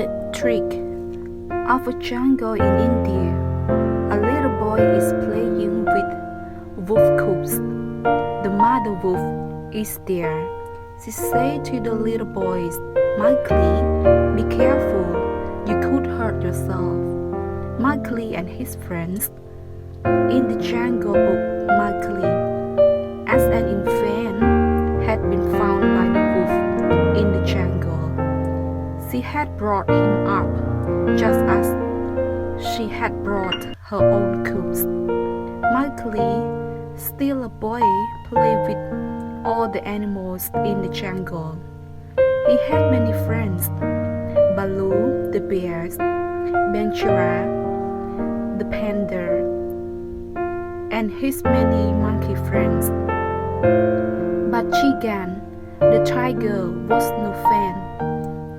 The trick of a jungle in India. A little boy is playing with wolf cubs. The mother wolf is there. She said to the little boys, "Mikey, be careful, you could hurt yourself." Mikey and his friends. In the Jungle Book, Mikey, as an infant, had been found by the wolf in the jungle. She had brought him up, just as she had brought her own cubs. Mikey, still a boy, played with all the animals in the jungle. He had many friends: Baloo, the bears, Bagheera, the panda, and his many monkey friends. But Chigan, the tiger, was no fan.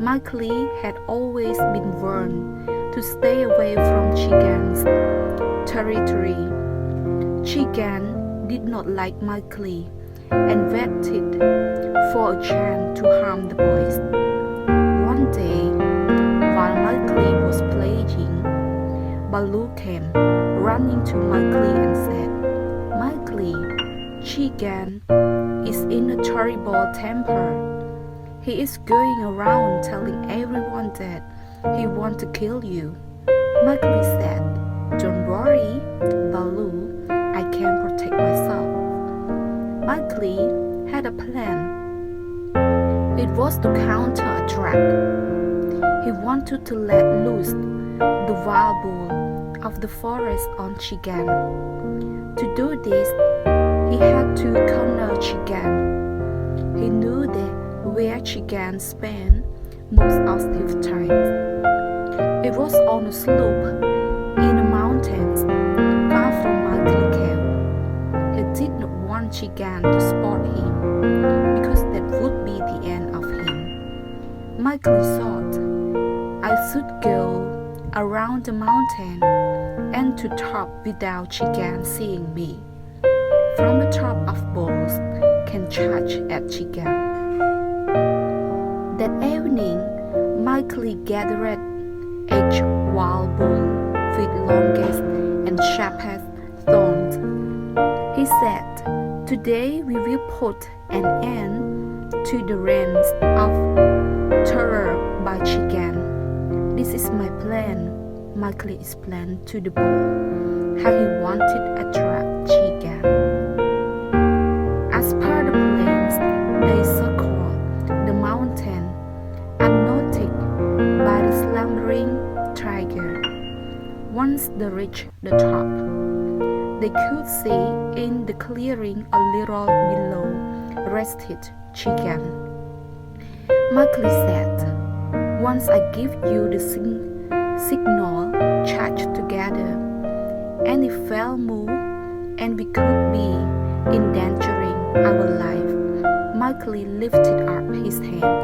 Mikey had always been warned to stay away from Chigan's territory. Chigan did not like Mikey and waited for a chance to harm the boys. One day, while Mikey was playing, Baloo came running to Mikey and said, "Mikey, Chigan is in a terrible temper. He is going around telling everyone that he wants to kill you." Mikey said, "Don't worry, Baloo, I can protect myself." Mikey had a plan. It was to counter-attack. He wanted to let loose the wild bull of the forest on Chigan. To do this, he had to corner Chigan. He knew that where Chigan spent most of his time. It was on a slope in the mountains, far from Mikey's cave. He did not want Chigan to spot him, because that would be the end of him. Mikey thought, "I should go around the mountain and to top without Chigan seeing me. From the top of bulls can charge at Chigan." That evening, Mikey gathered each wild bull with longest and sharpest thorns. He said, "Today we will put an end to the reigns of terror by Chigan. This is my plan." Mikey explained to the bull how he wanted to attract Chigan. As per the plans, they circled the mountain, unnoticed by the slumbering tiger. Once they reached the top, they could see in the clearing a little below rested Chigan. Mikey said, "Once I give you the signal, charge together." Any fell move, and we could be endangering our life. Mikey lifted up his hand,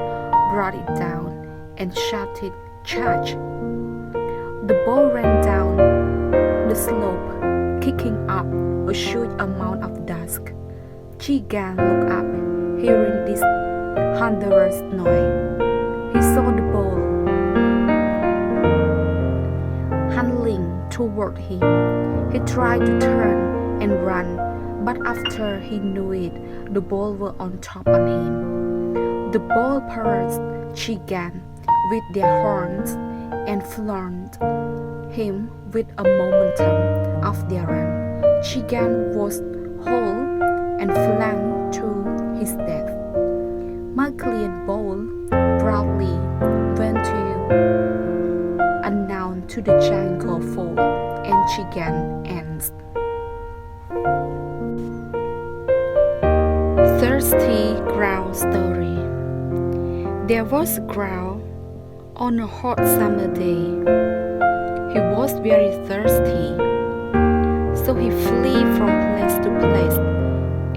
brought it down, and shouted, "Charge!" The bull ran down the slope, kicking up a huge amount of dust. Chigan looked up, hearing this thunderous noise. He saw the bull hurtling toward him. He tried to turn and run, but after he knew it, the bull was on top of him. The bull pursued Chigan with their horns and floored him with a momentum of their run. Chigan was whole and flung to his death. Mikey and Bull proudly went to announce to the jungle folk and Chigan ends. Thirsty Growl Story. There was a growl on a hot summer day. He was very thirsty, so he flew from place to place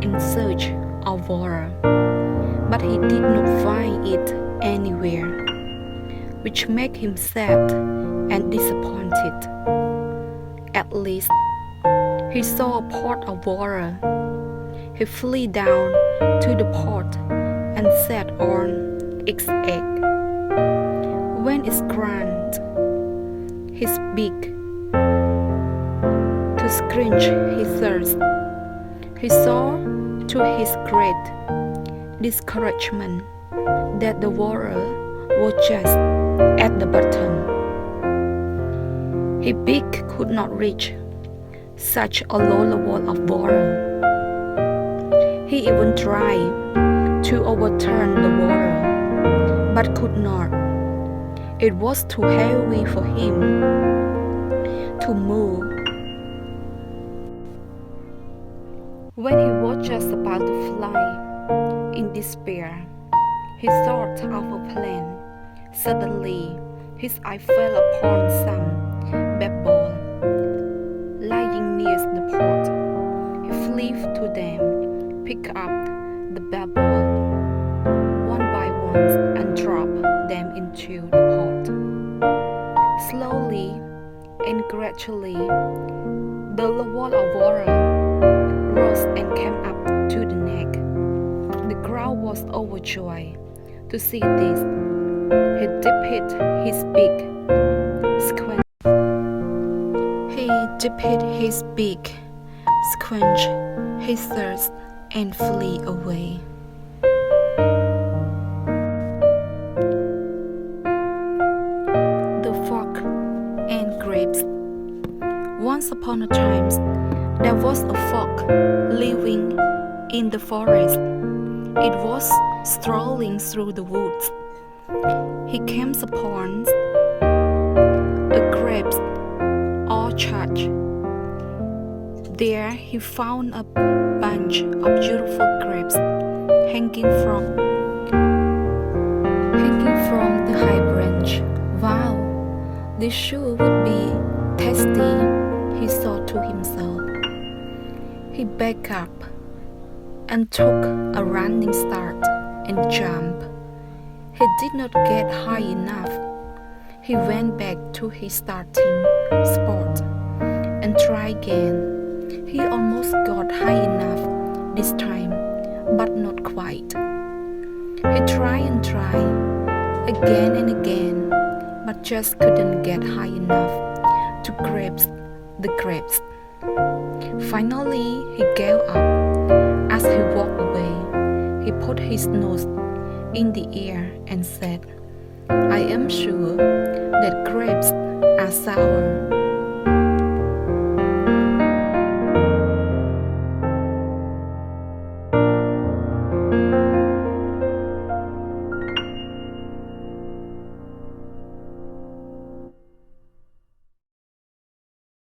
in search of water. But he did not find it anywhere, which made him sad and disappointed. At least, he saw a pot of water. He flew down to the pot and sat on its egg. When it scrunched his beak to quench his thirst, he saw to his great discouragement that the water was just at the bottom. His beak could not reach such a low level of water. He even tried to overturn the water, but could not. It was too heavy for him to move. When he was just about to fly in despair, he thought of a plan. Suddenly, his eye fell upon some pebbles lying near the pot. He flew to them, picked up the pebbles one by one, and dropped them into the pot. Slowly and gradually, the level of water rose and came up to the neck. The crowd was overjoyed to see this. He dipped his beak, quenched his thirst, and flew away. The Fox and Grapes. Once upon a time, there was a fox living in the forest. It was strolling through the woods. He came upon a grape orchard. There he found a bunch of beautiful grapes hanging from the high branch. Wow, this sure would be tasty, he thought to himself. He backed up and took a running start and jumped. He did not get high enough. He went back to his starting spot and tried again. He almost got high enough this time, but not quite. He tried and tried again and again, but just couldn't get high enough to grasp the grapes. Finally, he gave up. As he walked away, he put his nose in the air and said, "I am sure that grapes are sour."